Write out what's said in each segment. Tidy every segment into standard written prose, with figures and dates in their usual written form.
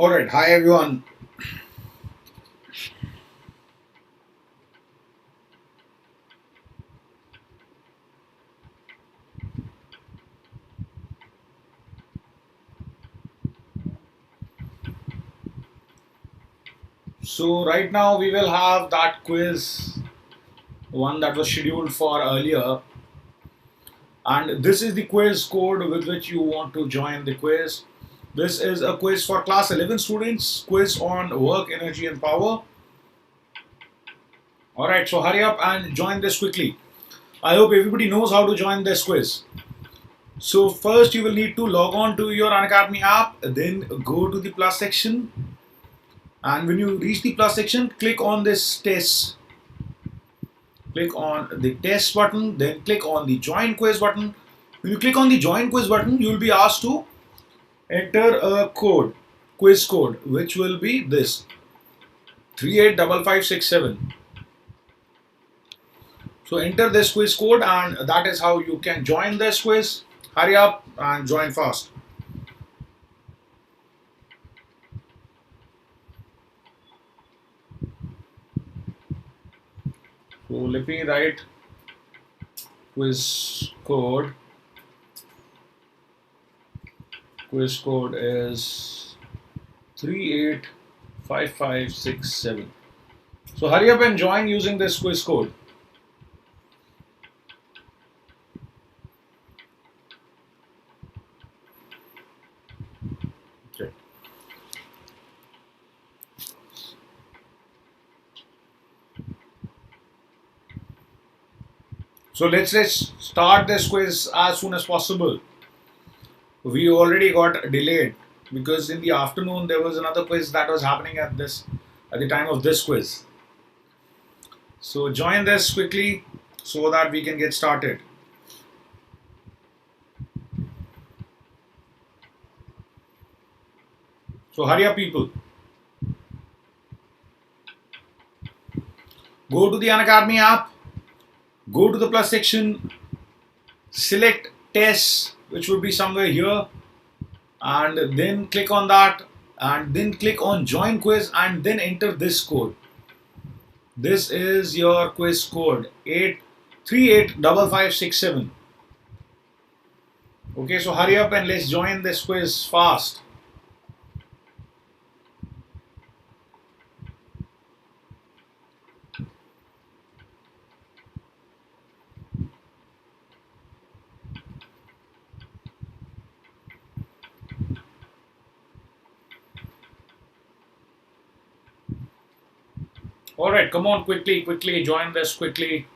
Alright, hi everyone. So right now we will have that quiz, one that was scheduled for earlier, and this is the quiz code with which you want to join the quiz. This is a quiz for class 11 students, quiz on work, energy and power. Alright, so hurry up and join this quickly. I hope everybody knows how to join this quiz. So first you will need to log on to your Unacademy app, then go to the plus section, and when you reach the plus section, click on this test. Click on the test button, then click on the join quiz button. When you click on the join quiz button, you will be asked to enter a code, quiz code, which will be this 385567. So enter this quiz code, and that is how you can join this quiz. Hurry up and join fast. So let me write quiz code. Quiz code is 385567. So hurry up and join using this quiz code. Okay. So let's start this quiz as soon as possible. We already got delayed because in the afternoon there was another quiz that was happening at the time of this quiz. So join this quickly so that we can get started. So hurry up, people. Go to the Unacademy app, go to the plus section, select tests, which would be somewhere here, and then click on that, and then click on join quiz, and then enter this code. This is your quiz code 385567. Okay, so hurry up and let's join this quiz fast. Alright, come on, quickly, join this quickly.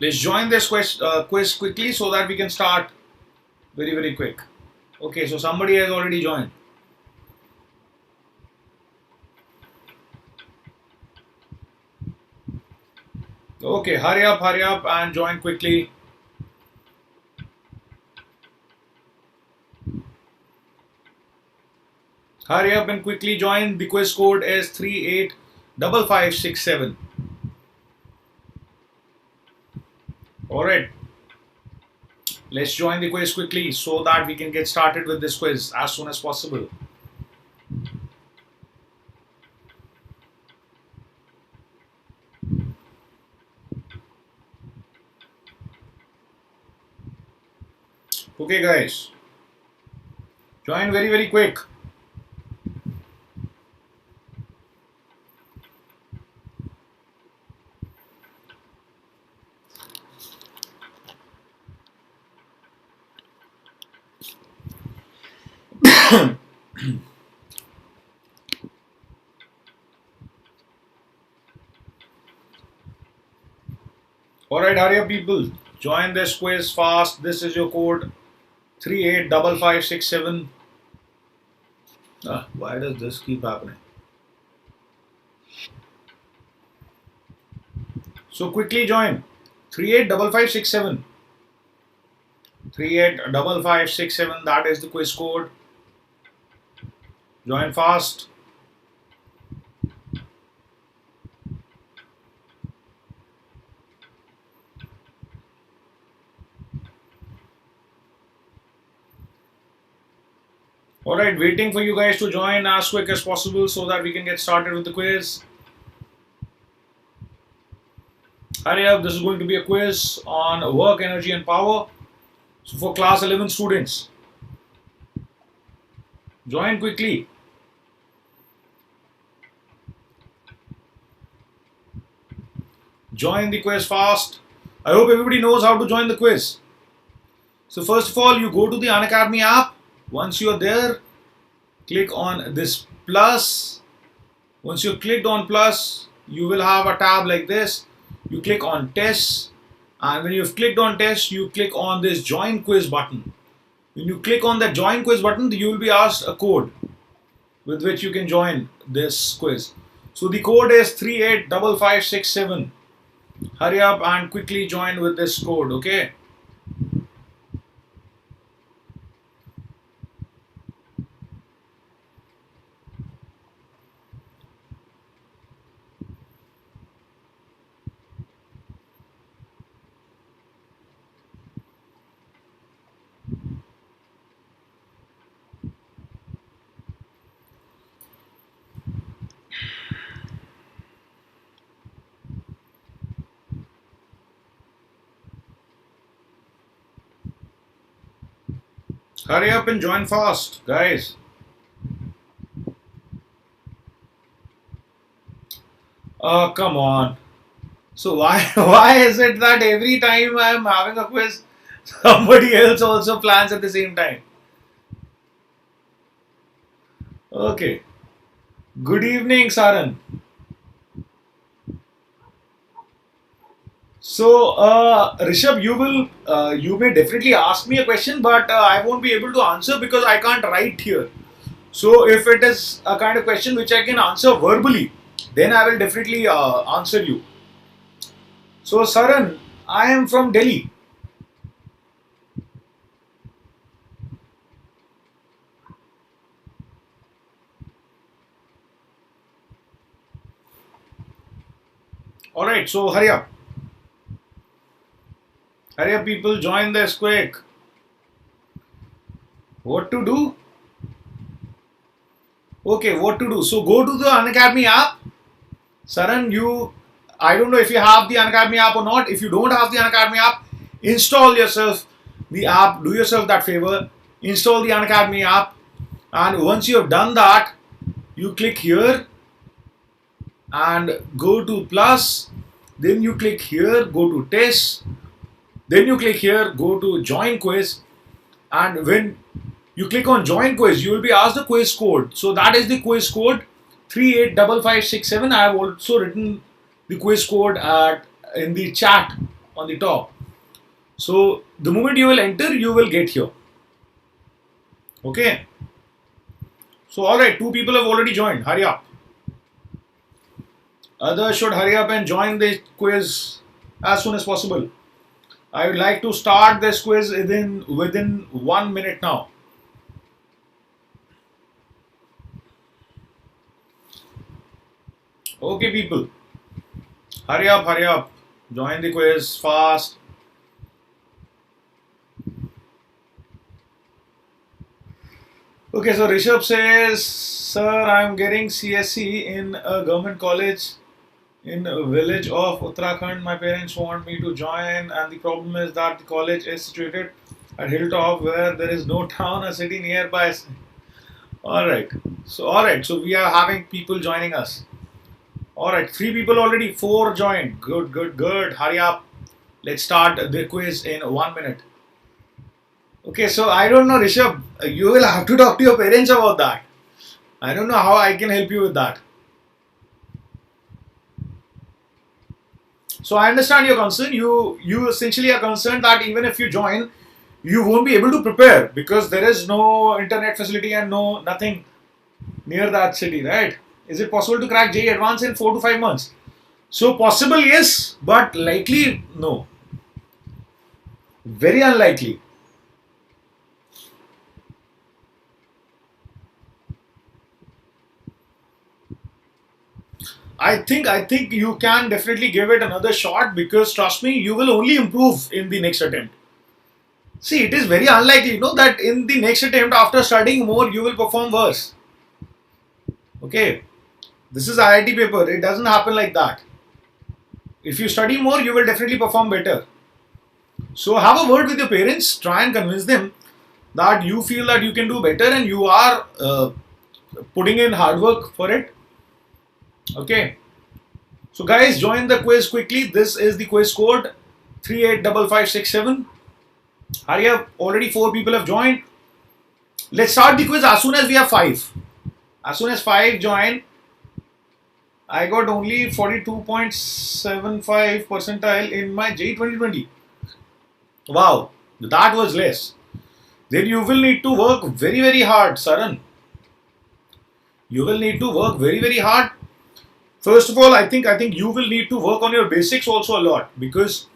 Let's join this quiz quickly so that we can start very quick. Okay, so somebody has already joined. Okay, hurry up and join quickly. Hurry up and quickly join. The quiz code is 385567. Alright. Let's join the quiz quickly so that we can get started with this quiz as soon as possible. Okay guys, join very quick. Alright, hurry up people, join this quiz fast. This is your code 385567. Why does this keep happening? So quickly join 385567. 385567. That is the quiz code. Join fast. Alright, waiting for you guys to join as quick as possible so that we can get started with the quiz. Hurry up, this is going to be a quiz on work, energy and power. So for class 11 students, join quickly. Join the quiz fast. I hope everybody knows how to join the quiz. So first of all, you go to the Unacademy app. Once you are there, click on this plus. Once you clicked on plus, you will have a tab like this. You click on tests, and when you've clicked on tests, you click on this join quiz button. When you click on that join quiz button, you will be asked a code with which you can join this quiz. So the code is 385567. Hurry up and quickly join with this code, okay? Hurry up and join fast, guys. Oh, come on. So why is it that every time I am having a quiz, somebody else also plans at the same time? Okay. Good evening, Saran. So, Rishabh, you may definitely ask me a question, but I won't be able to answer because I can't write here. So, if it is a kind of question which I can answer verbally, then I will definitely answer you. So, Saran, I am from Delhi. All right, so hurry up. Hurry up, people, join this quick. What to do? Okay, what to do? So go to the Unacademy app. Saran, I don't know if you have the Unacademy app or not. If you don't have the Unacademy app, install yourself the app. Do yourself that favor. Install the Unacademy app. And once you have done that, you click here and go to plus. Then you click here, go to test. Then you click here, go to join quiz, and when you click on join quiz, you will be asked the quiz code. So that is the quiz code 385567. I have also written the quiz code in the chat on the top. So the moment you will enter, you will get here. Okay. So alright, 2 people have already joined. Hurry up. Others should hurry up and join the quiz as soon as possible. I would like to start this quiz within 1 minute now. Okay, people, hurry up, join the quiz fast. Okay, so Rishabh says, sir, I am getting CSE in a government college in a village of Uttarakhand. My parents want me to join, and the problem is that the college is situated at Hilltop where there is no town or city nearby. Alright, so we are having people joining us. Alright, 3 people already, 4 joined. Good. Hurry up. Let's start the quiz in 1 minute. Okay, so I don't know, Rishabh, you will have to talk to your parents about that. I don't know how I can help you with that. So I understand your concern. You essentially are concerned that even if you join, you won't be able to prepare because there is no internet facility and nothing near that city, right? Is it possible to crack JEE Advanced in 4 to 5 months? So possible, yes, but likely, no. Very unlikely. I think you can definitely give it another shot, because trust me, you will only improve in the next attempt. See, it is very unlikely, that in the next attempt, after studying more, you will perform worse. Okay, this is IIT paper. It doesn't happen like that. If you study more, you will definitely perform better. So have a word with your parents. Try and convince them that you feel that you can do better and you are putting in hard work for it. Okay. So guys, join the quiz quickly. This is the quiz code 385567. Hurry up. Already 4 people have joined. Let's start the quiz as soon as we have 5. As soon as 5 join, I got only 42.75 percentile in my JEE 2020. Wow, that was less. Then you will need to work very, very hard, Saran. You will need to work very, very hard. First of all, I think you will need to work on your basics also a lot, because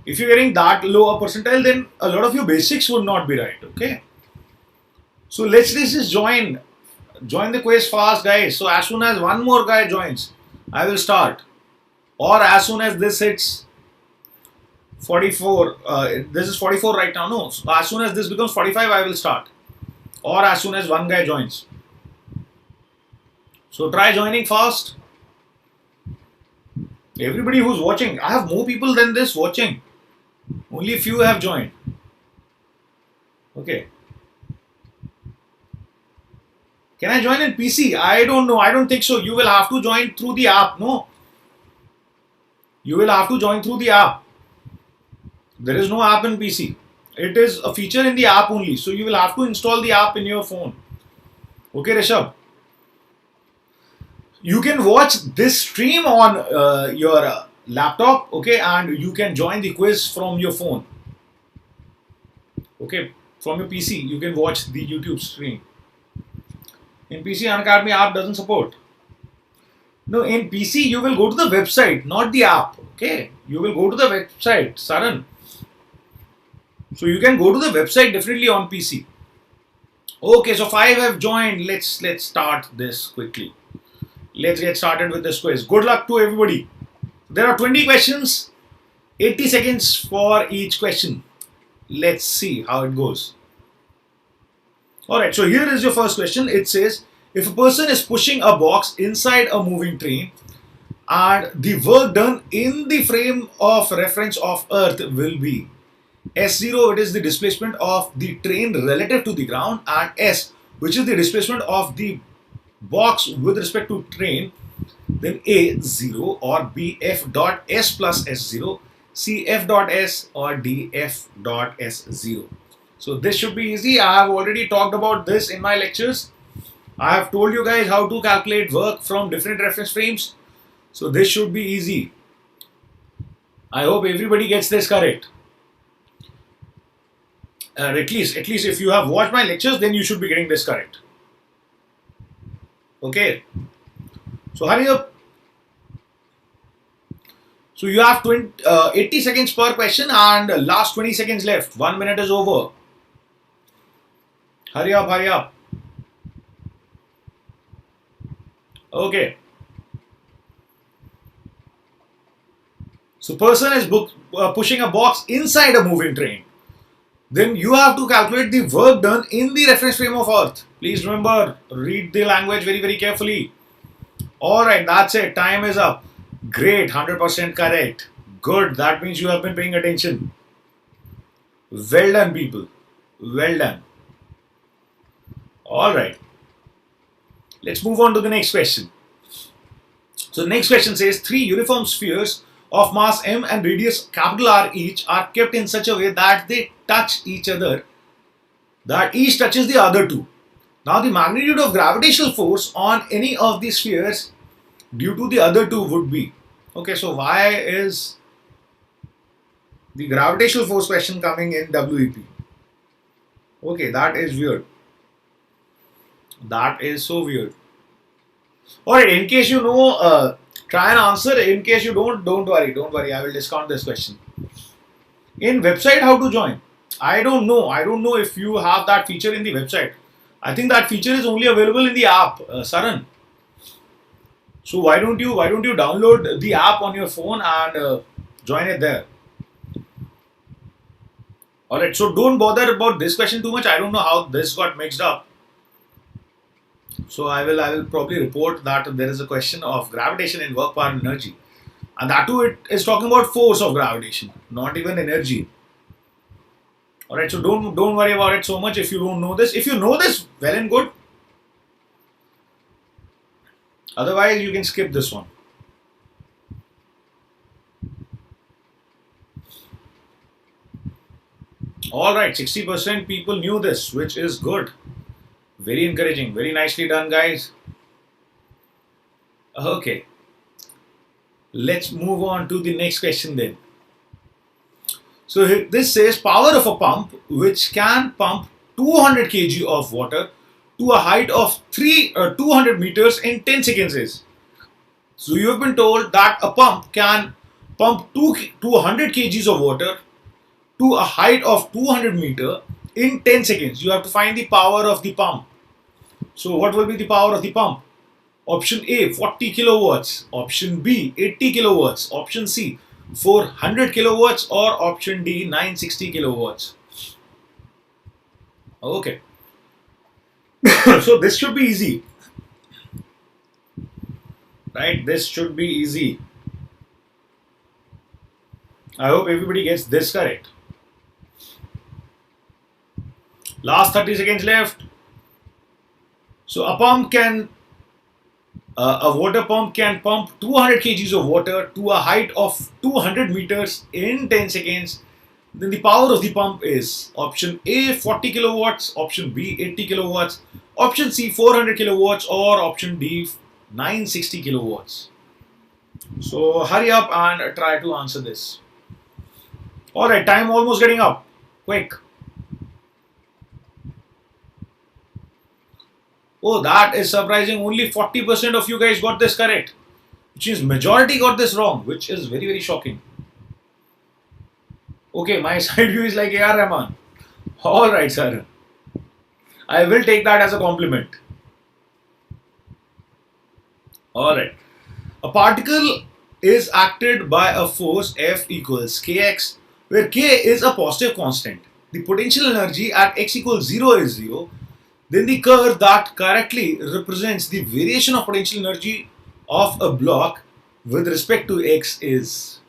if you're getting that low a percentile, then a lot of your basics would not be right. Okay. So let's just join the quiz fast, guys. So as soon as one more guy joins, I will start. Or as soon as this hits 44, this is 44 right now. No, so as soon as this becomes 45, I will start. Or as soon as one guy joins. So try joining fast. Everybody who's watching, I have more people than this watching. Only a few have joined. Okay. Can I join in PC? I don't know. I don't think so. You will have to join through the app. No. You will have to join through the app. There is no app in PC. It is a feature in the app only. So you will have to install the app in your phone. Okay, Rishabh. You can watch this stream on your laptop. Okay, and you can join the quiz from your phone. Okay, from your PC, you can watch the YouTube stream. In PC, Unacademy app doesn't support. No, in PC, you will go to the website, not the app. Okay, you will go to the website, Saran. So you can go to the website definitely on PC. Okay, so 5 have joined. Let's start this quickly. Let's get started with this quiz. Good luck to everybody. There are 20 questions, 80 seconds for each question. Let's see how it goes. Alright, so here is your first question. It says, if a person is pushing a box inside a moving train and the work done in the frame of reference of Earth will be S0, it is the displacement of the train relative to the ground, and S, which is the displacement of the box with respect to train, then A 0 or B F dot S plus S0, C F dot S or D F dot S0. So this should be easy. I have already talked about this in my lectures. I have told you guys how to calculate work from different reference frames. So this should be easy. I hope everybody gets this correct. At least if you have watched my lectures, then you should be getting this correct. Okay. So hurry up. So you have 80 seconds per question and last 20 seconds left. 1 minute is over. Hurry up, hurry up. Okay. So person is pushing a box inside a moving train. Then you have to calculate the work done in the reference frame of Earth. Please remember, read the language very, very carefully. Alright, that's it. Time is up. Great, 100% correct. Good, that means you have been paying attention. Well done, people. Well done. Alright. Let's move on to the next question. So the next question says, 3 uniform spheres of mass m and radius capital R each are kept in such a way that they touch each other, that each touches the other two. Now the magnitude of gravitational force on any of these spheres due to the other two would be. Okay, so why is the gravitational force question coming in WEP? Okay, that is weird. That is so weird. Alright, in case you know, try and answer. In case you don't worry. Don't worry. I will discount this question. In website, how to join? I don't know. I don't know if you have that feature in the website. I think that feature is only available in the app, Saran. So why don't you download the app on your phone and join it there. All right, so don't bother about this question too much. I don't know how this got mixed up. So I will probably report that there is a question of gravitation in work, power, and energy, and that too it is talking about force of gravitation, not even energy. All right, so don't worry about it so much if you don't know this. If you know this, well and good. Otherwise, you can skip this one. All right, 60% people knew this, which is good. Very encouraging. Very nicely done, guys. Okay, let's move on to the next question then. So this says power of a pump which can pump 200 kg of water to a height of 200 meters in 10 seconds is. So you have been told that a pump can pump 200 kgs of water to a height of 200 meter in 10 seconds. You have to find the power of the pump. So what will be the power of the pump? Option A 40 kilowatts, option B 80 kilowatts, option C 400 kilowatts, or option D 960 kilowatts. Okay. So this should be easy. Right? This should be easy. I hope everybody gets this correct. Last 30 seconds left. So a water pump can pump 200 kgs of water to a height of 200 meters in 10 seconds. Then the power of the pump is option A 40 kilowatts, option B 80 kilowatts, option C 400 kilowatts, or option D 960 kilowatts. So hurry up and try to answer this. Alright, time almost getting up. Quick. Oh, that is surprising. Only 40% of you guys got this correct. Which means majority got this wrong, which is very, very shocking. Okay, my side view is like A.R. Rahman. Alright, sir. I will take that as a compliment. Alright. A particle is acted by a force F equals kx, where k is a positive constant. The potential energy at x equals 0 is 0. Then the curve that correctly represents the variation of potential energy of a block with respect to x is.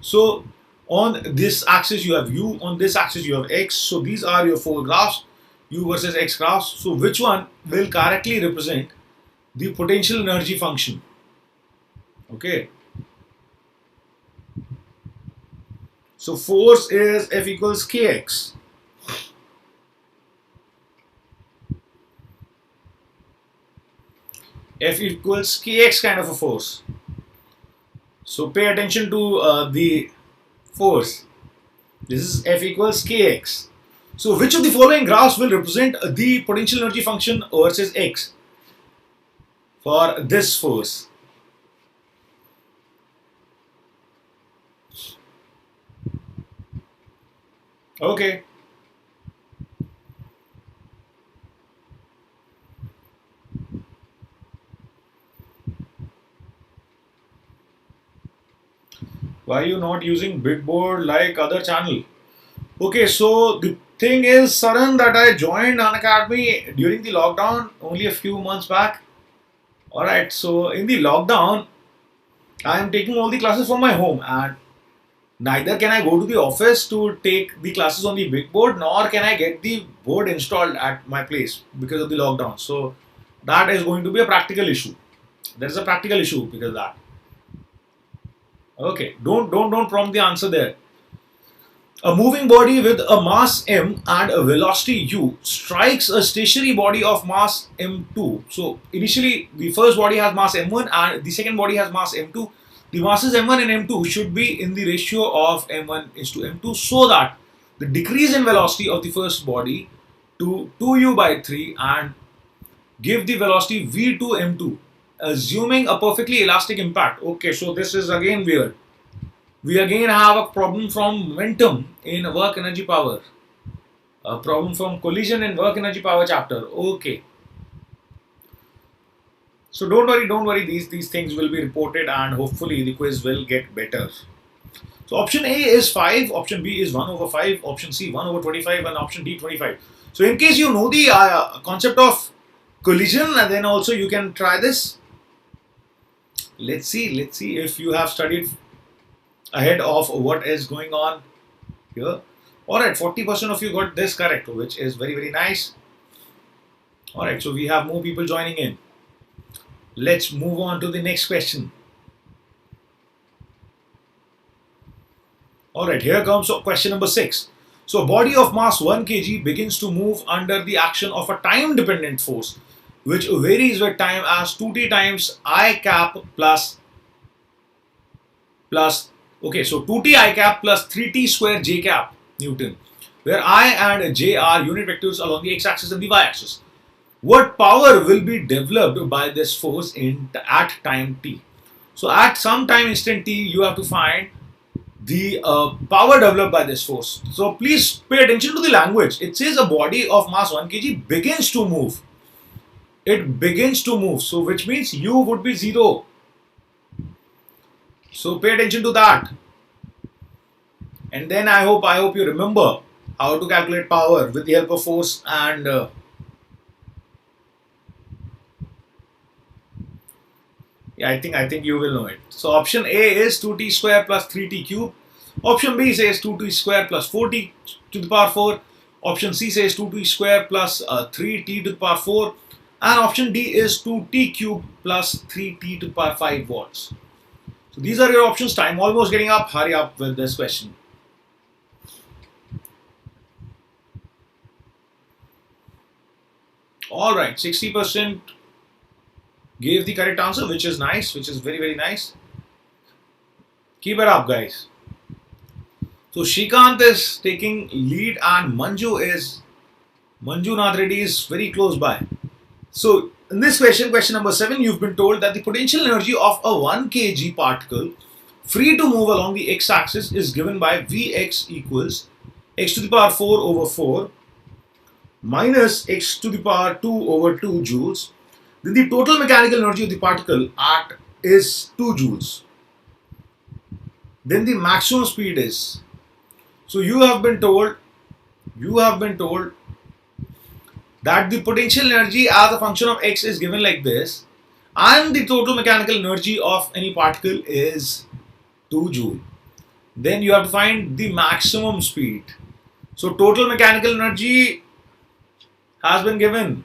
So on this axis you have u, on this axis you have x. So these are your four graphs, u versus x graphs. So which one will correctly represent the potential energy function? Okay. So force is F equals kx. F equals kx kind of a force. So pay attention to the force. This is F equals kx. So which of the following graphs will represent the potential energy function versus x for this force? Okay. Why are you not using big board like other channel? Okay, so the thing is, Saran, that I joined Unacademy during the lockdown only a few months back. Alright, so in the lockdown, I am taking all the classes from my home, and neither can I go to the office to take the classes on the big board, nor can I get the board installed at my place because of the lockdown. So that is going to be a practical issue. There is a practical issue because of that. Okay, don't prompt the answer there. A moving body with a mass m and a velocity u strikes a stationary body of mass m2. So initially the first body has mass m1 and the second body has mass m2. The masses m1 and m2 should be in the ratio of m1 is to m2, so that the decrease in velocity of the first body to 2u by 3 and give the velocity v to m2, assuming a perfectly elastic impact. Okay, so this is again weird. We again have a problem from momentum in work energy power. A problem from collision in work energy power chapter. Okay. So don't worry. These things will be reported, and hopefully the quiz will get better. So option A is 5, option B is 1 over 5, option C 1 over 25, and option D 25. So in case you know the concept of collision, and then also you can try this. Let's see if you have studied ahead of what is going on here. Alright, 40% of you got this correct, which is very nice. Alright, so we have more people joining in. Let's move on to the next question. Alright, here comes question number 6. So a body of mass 1 kg begins to move under the action of a time dependent force which varies with time as 2t times I cap plus okay, so 2t I cap plus 3t square j cap Newton, where I and j are unit vectors along the x-axis and the y-axis. What power will be developed by this force at time t? So at some time instant t, you have to find the power developed by this force. So please pay attention to the language. It says a body of mass 1 kg begins to move. It begins to move. So which means u would be 0. So pay attention to that. And then I hope you remember how to calculate power with the help of force and yeah, I think you will know it. So option A is 2t square plus 3t cube. Option B says 2t square plus 4t to the power 4. Option C says 2t square plus 3t to the power 4. And option D is 2t cube plus 3t to the power 5 watts. So these are your options. Time almost getting up. Hurry up with this question. Alright, 60% gave the correct answer, which is nice, which is very nice. Keep it up, guys. So Shrikant is taking lead and Manju Nath Reddy is very close by. So in this question number 7, you've been told that the potential energy of a 1 kg particle free to move along the x-axis is given by Vx equals x to the power 4 over 4 minus x to the power 2 over 2 joules. Then the total mechanical energy of the particle at is 2 joules. Then the maximum speed is. So you have been told that the potential energy as a function of x is given like this, and the total mechanical energy of any particle is 2 joule. Then you have to find the maximum speed. So total mechanical energy has been given.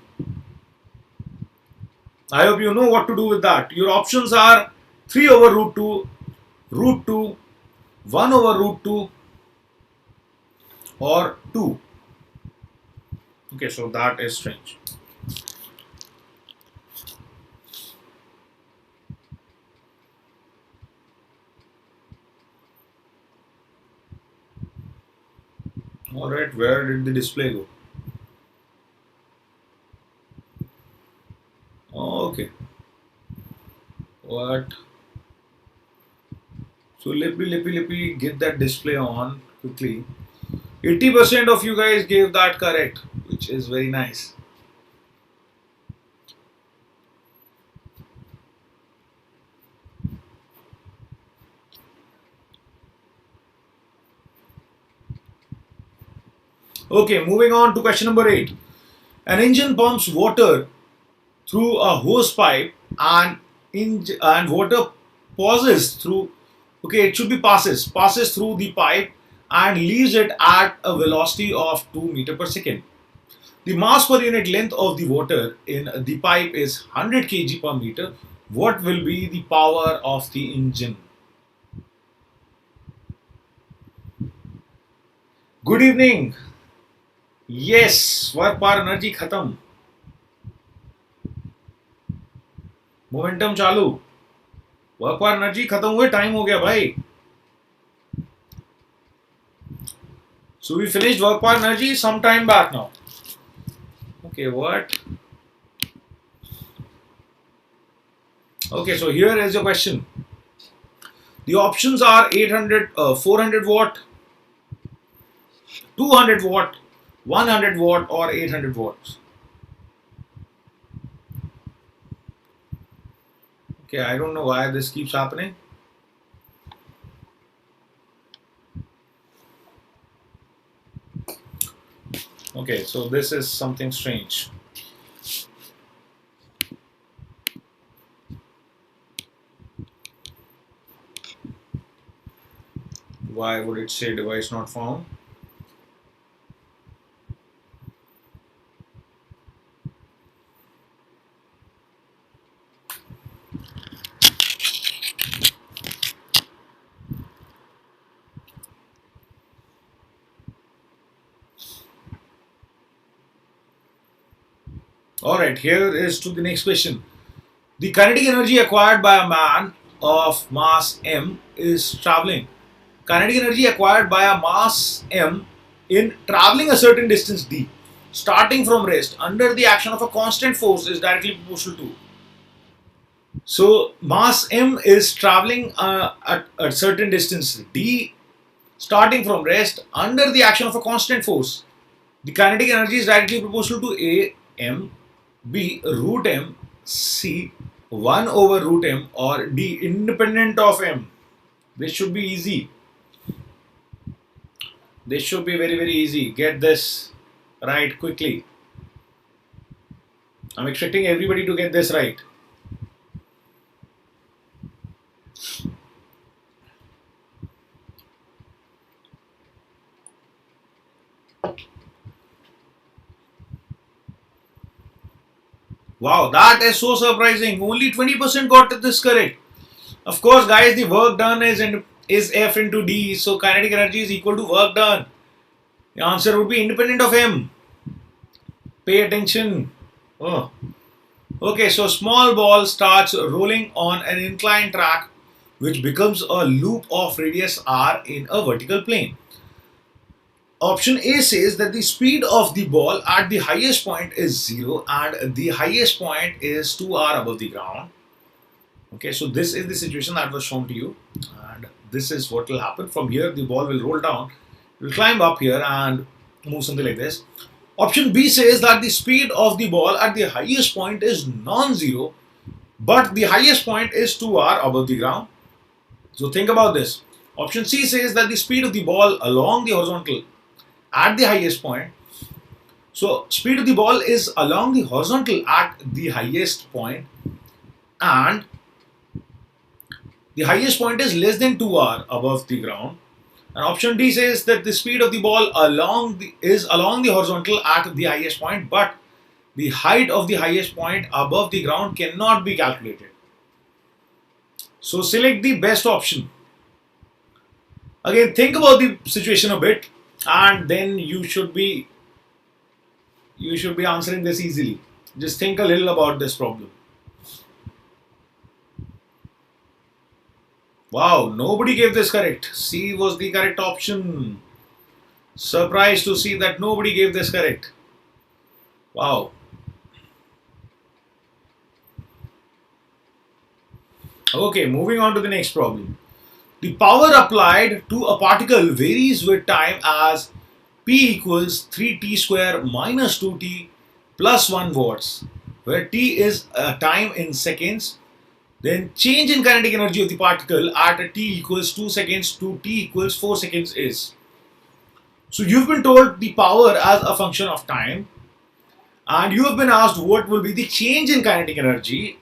I hope you know what to do with that. Your options are 3 over root 2, 1 over root 2 or 2. Okay, so that is strange. Alright, where did the display go? Okay. What? So let me get that display on quickly. 80% of you guys gave that correct, which is very nice. Okay, moving on to question number 8. An engine pumps water through a hose pipe and water passes through through the pipe and leaves it at a velocity of 2 meters per second. The mass per unit length of the water in the pipe is 100 kg per meter. What will be the power of the engine? Good evening. Yes, work power energy khatam. Momentum चालू. Work power energy खत्म हुए time हो गया भाई. So we finished work power energy some time back now. Okay, what? Okay, so here is your question. The options are 400 watt, 200 watt, 100 watt or 800 watts. Okay, I don't know why this keeps happening. Okay, so this is something strange. Why would it say device not found? Alright, here is to the next question. The kinetic energy acquired by a man of mass m is traveling. Kinetic energy acquired by a mass m in traveling a certain distance d, starting from rest, under the action of a constant force is directly proportional to. So, mass m is traveling at a certain distance d, starting from rest, under the action of a constant force. The kinetic energy is directly proportional to A m, B root m, C 1 over root m, or D independent of m. This should be easy. This should be very easy. Get this right quickly. I'm expecting everybody to get this right. Wow, that is so surprising. Only 20% got this correct. Of course, guys, the work done is F into D, so kinetic energy is equal to work done. The answer would be independent of M. Pay attention. Oh. Okay, so small ball starts rolling on an inclined track which becomes a loop of radius r in a vertical plane. Option A says that the speed of the ball at the highest point is 0 and the highest point is 2r above the ground. Okay, so this is the situation that was shown to you, and this is what will happen. From here, the ball will roll down, it will climb up here and move something like this. Option B says that the speed of the ball at the highest point is non-zero, but the highest point is 2r above the ground. So think about this. Option C says that the speed of the ball along the horizontal at the highest point. So speed of the ball is along the horizontal at the highest point, and the highest point is less than 2r above the ground. And option D says that the speed of the ball is along the horizontal at the highest point, but the height of the highest point above the ground cannot be calculated. So select the best option. Again, think about the situation a bit, and then you should be answering this easily. Just think a little about this problem. Wow, nobody gave this correct. C was the correct option. Surprised to see that nobody gave this correct. Wow. Okay, moving on to the next problem. The power applied to a particle varies with time as P equals 3t square minus 2t plus 1 watts, where t is time in seconds. Then change in kinetic energy of the particle at t equals 2 seconds to t equals 4 seconds is. So you've been told the power as a function of time, and you have been asked what will be the change in kinetic energy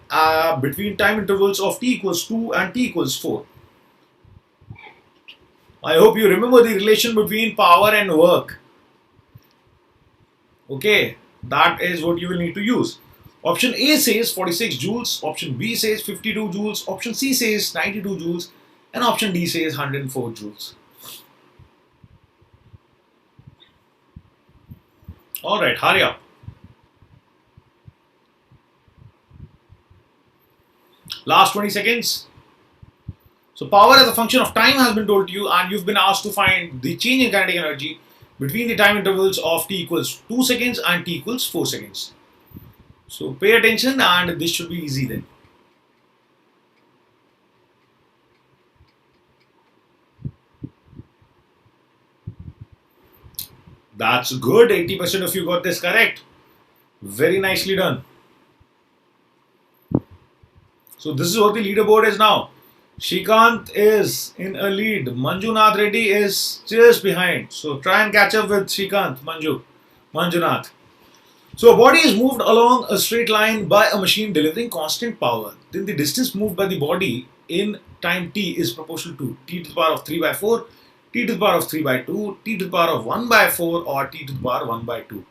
between time intervals of t equals 2 and t equals 4. I hope you remember the relation between power and work. Okay, that is what you will need to use. Option A says 46 joules, option B says 52 joules, option C says 92 joules, and option D says 104 joules. Alright, hurry up. Last 20 seconds. So power as a function of time has been told to you, and you've been asked to find the change in kinetic energy between the time intervals of t equals 2 seconds and t equals 4 seconds. So pay attention, and this should be easy then. That's good. 80% of you got this correct. Very nicely done. So this is what the leaderboard is now. Shrikant is in a lead. Manjunath Reddy is just behind. So try and catch up with Shrikant, Manjunath. So a body is moved along a straight line by a machine delivering constant power. Then the distance moved by the body in time t is proportional to t to the power of 3 by 4, t to the power of 3 by 2, t to the power of 1 by 4 or t to the power 1 by 2.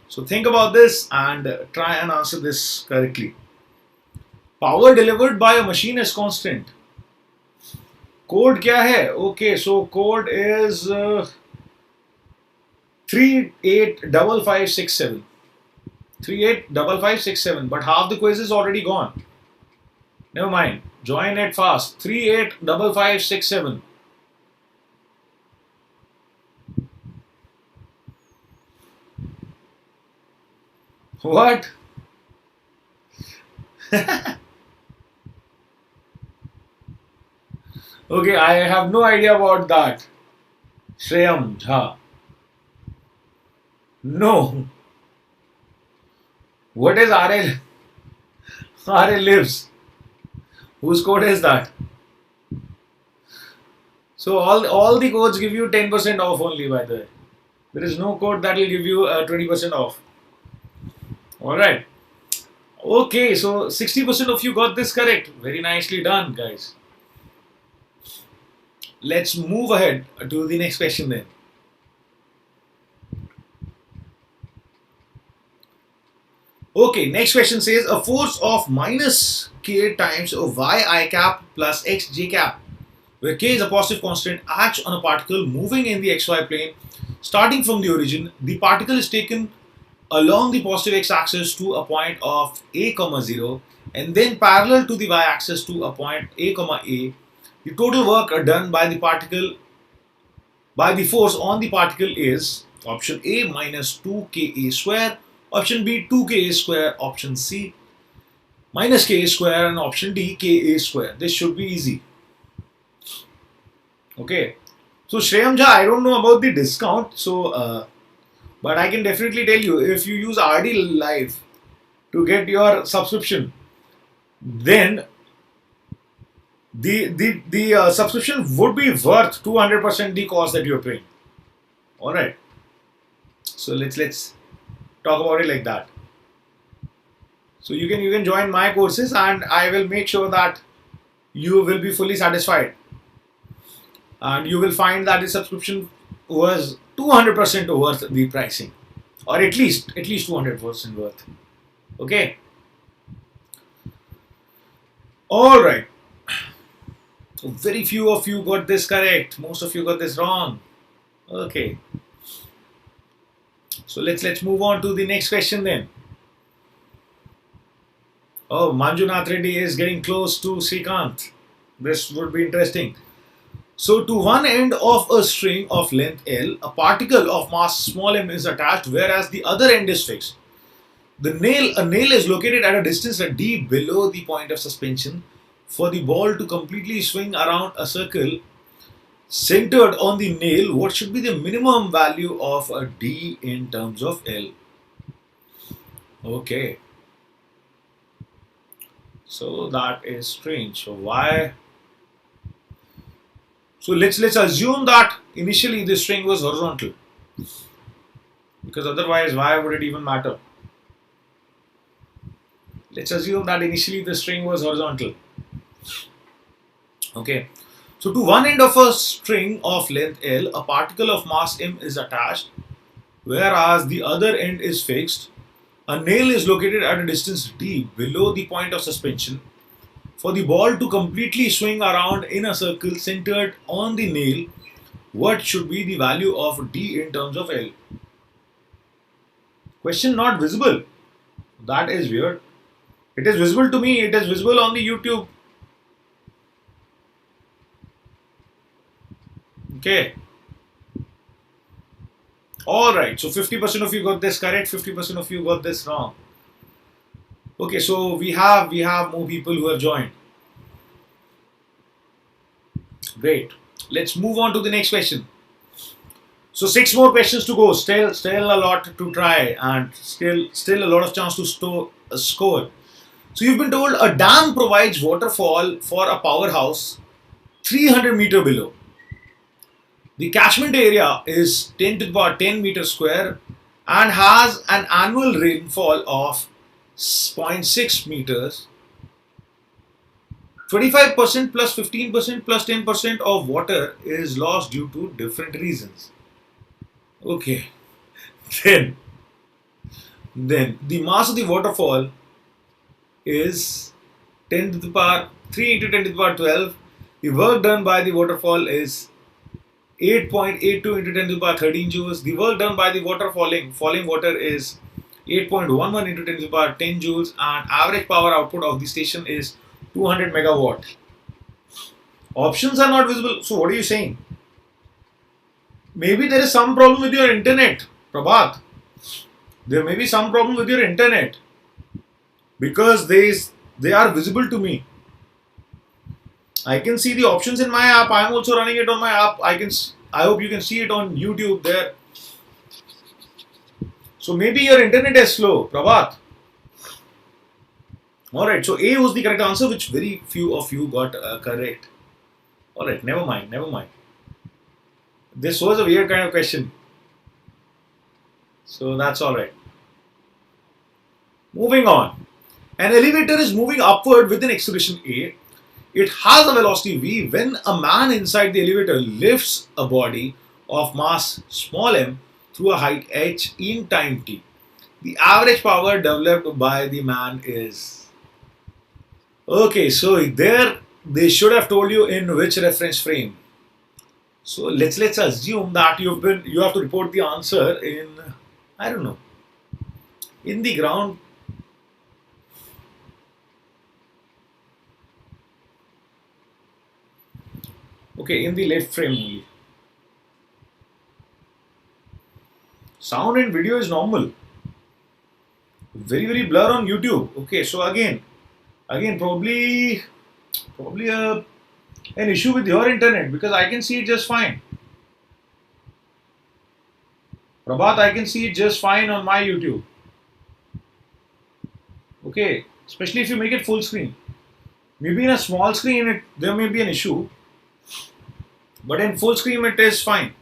So think about this and try and answer this correctly. Power delivered by a machine is constant. Code क्या है? Okay, so code is 385567. 385567. But half the quiz is already gone. Never mind. Join it fast. 385567. What? Okay, I have no idea about that. Shreyam Jha. No. What is RL? RL lives. Whose code is that? So all the codes give you 10% off only, by the way. There is no code that will give you 20% off. Alright. Okay, so 60% of you got this correct. Very nicely done, guys. Let's move ahead to the next question then. Okay, next question says a force of minus k times y I cap plus x j cap, where k is a positive constant, acts on a particle moving in the xy plane. Starting from the origin, the particle is taken along the positive x-axis to a point of a, 0 and then parallel to the y-axis to a point a, a. The total work done by the force on the particle is option A minus 2ka square, option B 2ka square, option C minus ka square, and option D ka square. This should be easy. Okay. So Shreyam Jha, I don't know about the discount. So, but I can definitely tell you, if you use RD Live to get your subscription, then the subscription would be worth 200% the cost that you're paying. All right. So let's talk about it like that. So you can join my courses, and I will make sure that you will be fully satisfied, and you will find that the subscription was 200% worth the pricing, or at least 200% worth. Okay. All right. So very few of you got this correct. Most of you got this wrong. Okay. So let's move on to the next question then. Oh, Manjunath Reddy is getting close to Shrikant. This would be interesting. So to one end of a string of length L, a particle of mass small m is attached, whereas the other end is fixed. A nail is located at a distance d below the point of suspension. For the ball to completely swing around a circle centered on the nail, what should be the minimum value of a d in terms of L? Okay. So that is strange. So why? So let's assume that initially the string was horizontal, because otherwise why would it even matter? Let's assume that initially the string was horizontal. Okay. So to one end of a string of length L, a particle of mass m is attached, whereas the other end is fixed. A nail is located at a distance d below the point of suspension. For the ball to completely swing around in a circle centered on the nail, what should be the value of d in terms of L? Question not visible. That is weird. It is visible to me. It is visible on the YouTube. Okay. Alright, so 50% of you got this correct, 50% of you got this wrong. Okay, so we have more people who have joined. Great. Let's move on to the next question. So 6 more questions to go. Still a lot to try, and still a lot of chance to score. So you've been told a dam provides waterfall for a powerhouse 300 meter below. The catchment area is 10 to the power 10 meters square and has an annual rainfall of 0.6 meters. 25% plus 15% plus 10% of water is lost due to different reasons. Okay. Then the mass of the waterfall is 10 to the power 3 into 10 to the power 12. The work done by the waterfall is 8.82 into 10 to the power 13 joules. The work done by the falling water is 8.11 into 10 to the power 10 joules, and average power output of the station is 200 megawatt. Options are not visible. So what are you saying? Maybe there is some problem with your internet, Prabhat. There may be some problem with your internet because they are visible to me. I can see the options in my app. I am also running it on my app. I hope you can see it on YouTube there. So maybe your internet is slow, Prabhat. Alright, so A was the correct answer, which very few of you got correct. Alright, never mind. This was a weird kind of question. So that's alright. Moving on. An elevator is moving upward with an acceleration A. It has a velocity v when a man inside the elevator lifts a body of mass small m through a height h in time t. The average power developed by the man is... Okay, so there they should have told you in which reference frame. So let's assume that you have to report the answer in, I don't know, in the ground. Okay, in the left frame only. Sound and video is normal. Very blur on YouTube. Okay, so again probably an issue with your internet, because I can see it just fine. Prabhat, I can see it just fine on my YouTube. Okay, especially if you make it full screen. Maybe in a small screen there may be an issue, but in full screen it is fine.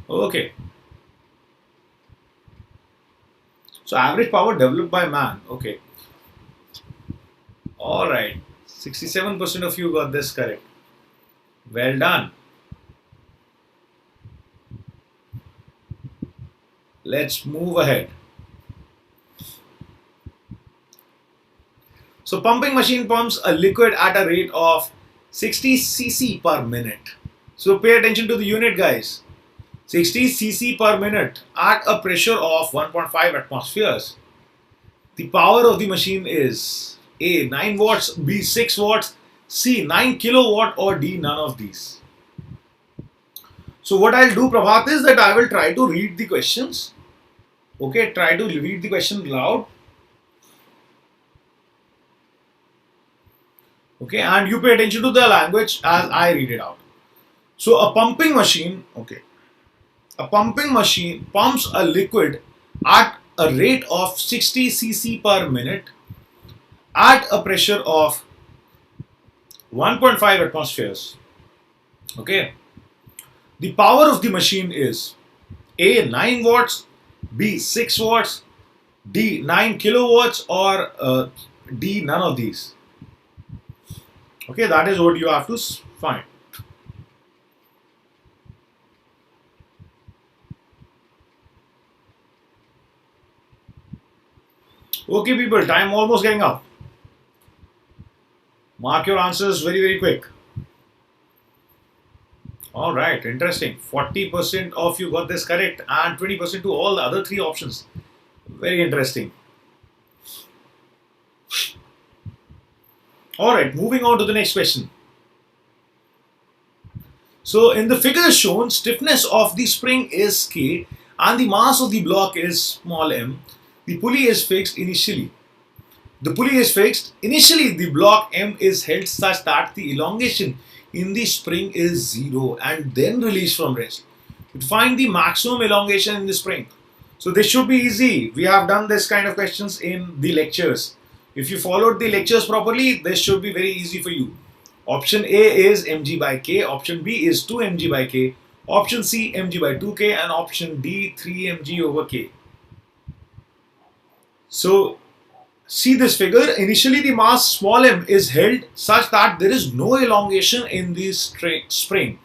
Okay. So average power developed by man. Okay. Alright. 67% of you got this correct. Well done. Let's move ahead. So pumping machine pumps a liquid at a rate of 60 cc per minute. So pay attention to the unit, guys. 60 cc per minute at a pressure of 1.5 atmospheres. The power of the machine is A, 9 watts, B, 6 watts, C, 9 kilowatt, or D, none of these. So what I'll do, Prabhat, is that I will try to read the questions. Okay, try to read the question loud. Okay, and you pay attention to the language as I read it out. So a pumping machine, okay. A pumping machine pumps a liquid at a rate of 60 cc per minute at a pressure of 1.5 atmospheres. Okay. The power of the machine is A, 9 watts, B, 6 watts, D, 9 kilowatts, or D, none of these. Okay, that is what you have to find. Okay, people, time almost getting up. Mark your answers very quick. Alright, interesting. 40% of you got this correct and 20% to all the other 3 options. Very interesting. Alright, moving on to the next question. So in the figure shown, stiffness of the spring is K and the mass of the block is small m. The pulley is fixed initially. Initially, the block M is held such that the elongation in the spring is 0 and then released from rest. To find the maximum elongation in the spring. So this should be easy. We have done this kind of questions in the lectures. If you followed the lectures properly, this should be very easy for you. Option A is mg by k, option B is 2 mg by k, option C mg by 2k, and option D 3 mg over k. So see this figure. Initially the mass small m is held such that there is no elongation in the spring.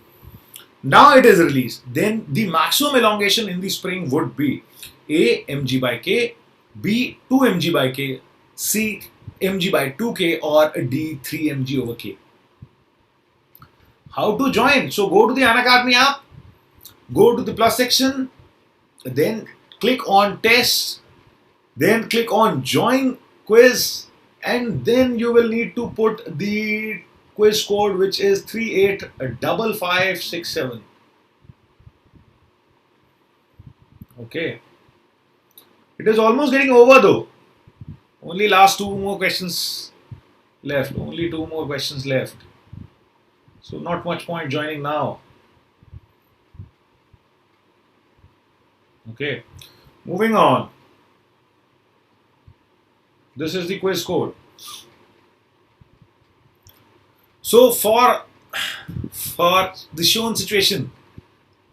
Now it is released. Then the maximum elongation in the spring would be A mg by k, B 2 mg by k, C mg by 2k, or D 3 mg over k. How to join? So go to the Unacademy app, go to the plus section, then click on test, then click on join quiz, and then you will need to put the quiz code, which is 385567. Okay. It is almost getting over though. Only last 2 more questions left. Only 2 more questions left. So not much point joining now. Okay. Moving on. This is the quiz code. So for the shown situation,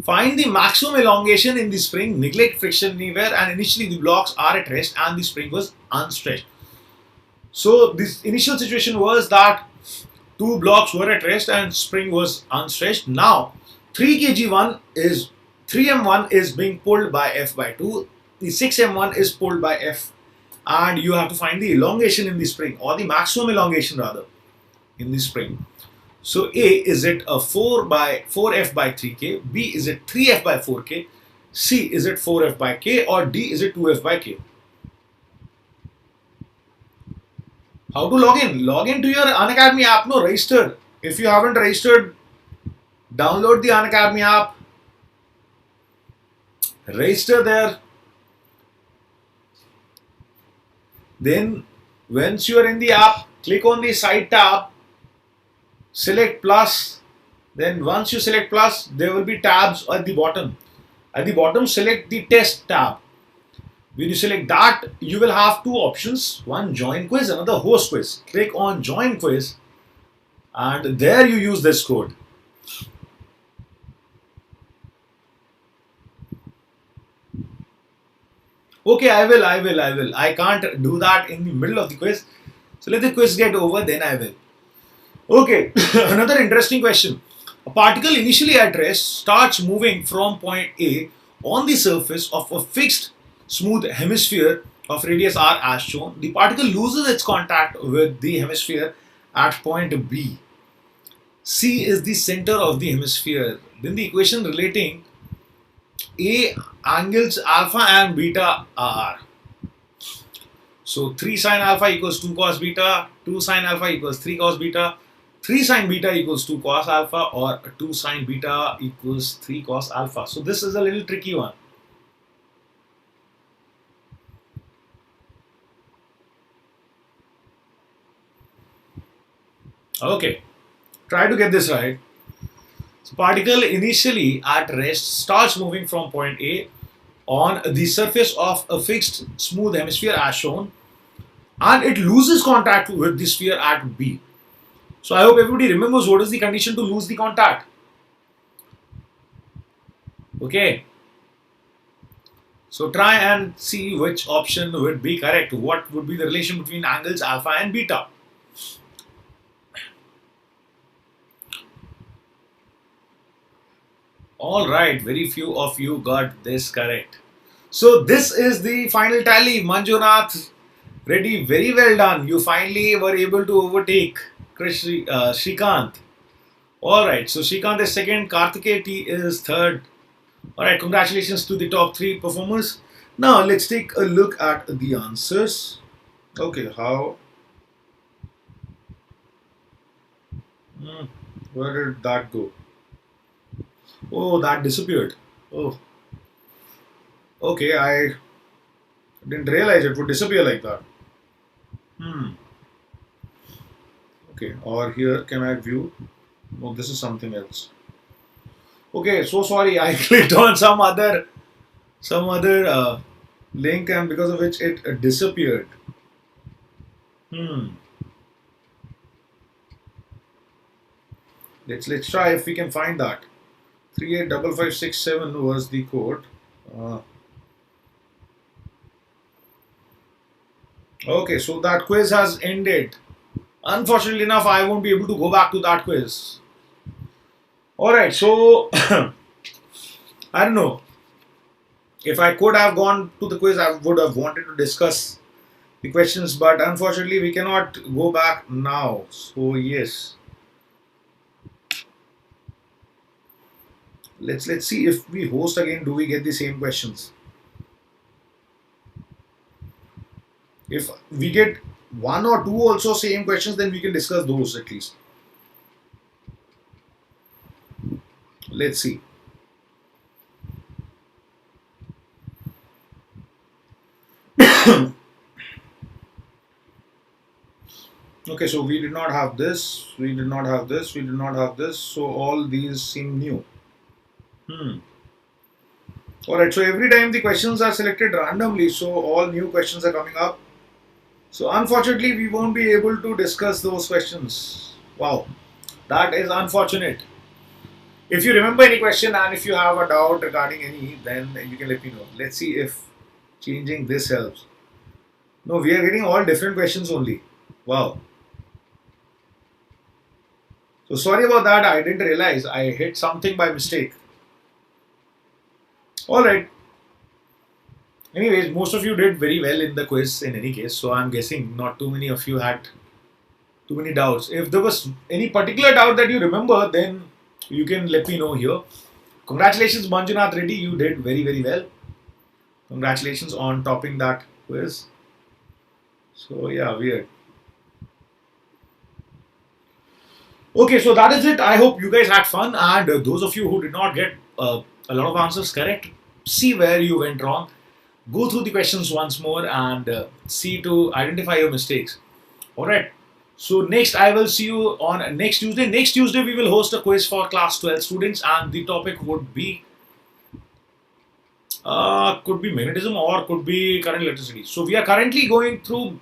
find the maximum elongation in the spring, neglect friction anywhere, and initially the blocks are at rest and the spring was unstretched. So this initial situation was that 2 blocks were at rest and spring was unstretched. Now 3m1 is being pulled by F by 2. The 6m1 is pulled by F, and you have to find the elongation in the spring, or the maximum elongation rather, in the spring. So A, is it a 4F by 3k, B, is it 3F by 4k, C, is it 4F by k, or D, is it 2F by k? How to log in? Log into your Unacademy app, no, registered. If you haven't registered, download the Unacademy app, register there. Then once you are in the app, click on the side tab, select plus. Then once you select plus, there will be tabs at the bottom. At the bottom, select the test tab. When you select that, you will have 2 options. One, join quiz, another, host quiz. Click on join quiz, and there you use this code. Okay, I will. I can't do that in the middle of the quiz. So let the quiz get over, then I will. Okay, another interesting question. A particle initially at rest starts moving from point A on the surface of a fixed smooth hemisphere of radius r as shown. The particle loses its contact with the hemisphere at point B. C is the center of the hemisphere. Then the equation relating A angles alpha and beta are. So 3 sin alpha equals 2 cos beta, 2 sin alpha equals 3 cos beta, 3 sin beta equals 2 cos alpha, or 2 sin beta equals 3 cos alpha. So this is a little tricky one. Okay, try to get this right. So particle initially at rest starts moving from point A on the surface of a fixed smooth hemisphere as shown, and it loses contact with the sphere at B. So I hope everybody remembers what is the condition to lose the contact. Okay. So try and see which option would be correct. What would be the relation between angles alpha and beta? Alright, very few of you got this correct. So this is the final tally. Manjunath Reddy, very well done. You finally were able to overtake Shrikant. Alright, so Shrikant is second, Karthikeya T is third. Alright, congratulations to the top 3 performers. Now let's take a look at the answers. Okay, how? Where did that go? Oh, that disappeared. Oh. Okay, I didn't realize it would disappear like that. Okay, or here, can I view? No, this is something else. Okay, so sorry, I clicked on some other link and because of which it disappeared. Hmm. Let's try if we can find that. 385567 was the code. Uh, okay, so that quiz has ended. Unfortunately enough, I won't be able to go back to that quiz. Alright, so I don't know. If I could have gone to the quiz, I would have wanted to discuss the questions, but unfortunately, we cannot go back now. So, yes. Let's see if we host again, do we get the same questions? If we get one or two also same questions, then we can discuss those at least. Let's see. Okay, so we did not have this, we did not have this, we did not have this, so all these seem new. Alright, so every time the questions are selected randomly, so all new questions are coming up. So unfortunately, we won't be able to discuss those questions. Wow, that is unfortunate. If you remember any question and if you have a doubt regarding any, then you can let me know. Let's see if changing this helps. No, we are getting all different questions only. Wow. So sorry about that. I didn't realize I hit something by mistake. Alright. Anyways, most of you did very well in the quiz in any case. So I'm guessing not too many of you had too many doubts. If there was any particular doubt that you remember, then you can let me know here. Congratulations, Manjunath Reddy. You did very well. Congratulations on topping that quiz. So yeah, weird. Okay, so that is it. I hope you guys had fun, and those of you who did not get a lot of answers correct, see where you went wrong. Go through the questions once more and see to identify your mistakes. All right. So next, I will see you on next Tuesday. Next Tuesday, we will host a quiz for class 12 students, and the topic would be could be magnetism or could be current electricity. So we are currently going through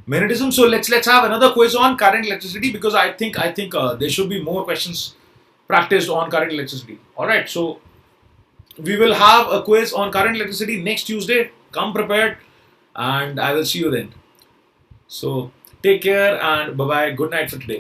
magnetism. So let's have another quiz on current electricity because I think there should be more questions practiced on current electricity. All right. So we will have a quiz on current electricity next Tuesday. Come prepared, and I will see you then. So take care and bye bye. Good night for today.